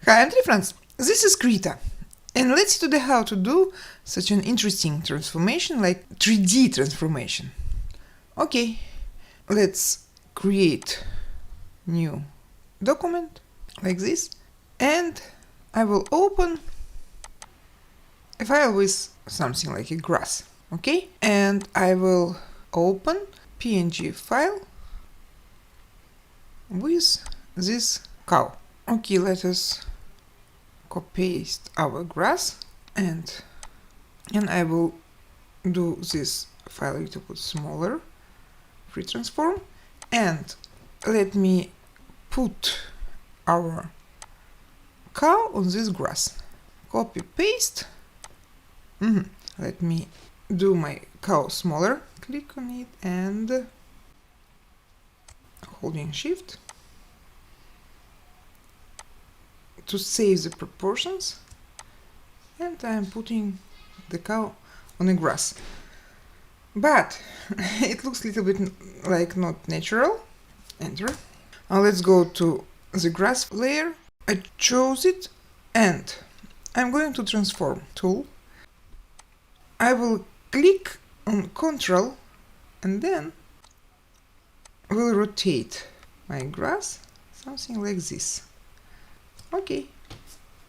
Hi, dear friends, this is Krita, and let's see today how to do such an interesting transformation like 3D transformation. Okay, let's create new document like this, and I will open a file with something like a grass, okay? And I will open PNG file with this cow. Okay, let us copy paste our grass, and I will do this file a little bit smaller, free transform, and let me put our cow on this grass. Copy paste. Let me do my cow smaller. Click on it and holding shift to save the proportions, and I'm putting the cow on the grass. But it looks a little bit like not natural. Enter. Now let's go to the grass layer. I chose it and I'm going to transform tool. I will click on Ctrl and then will rotate my grass something like this. Okay,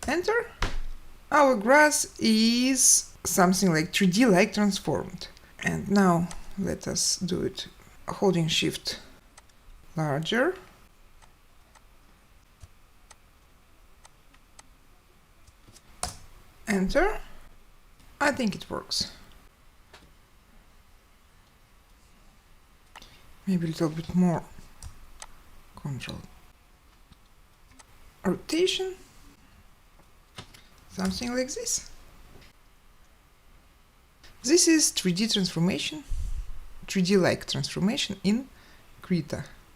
enter. Our grass is something like 3D like transformed. And now let us do it holding shift larger. Enter. I think it works. Maybe a little bit more. Control. Rotation. Something like this. This is 3D transformation, 3D like transformation in Krita.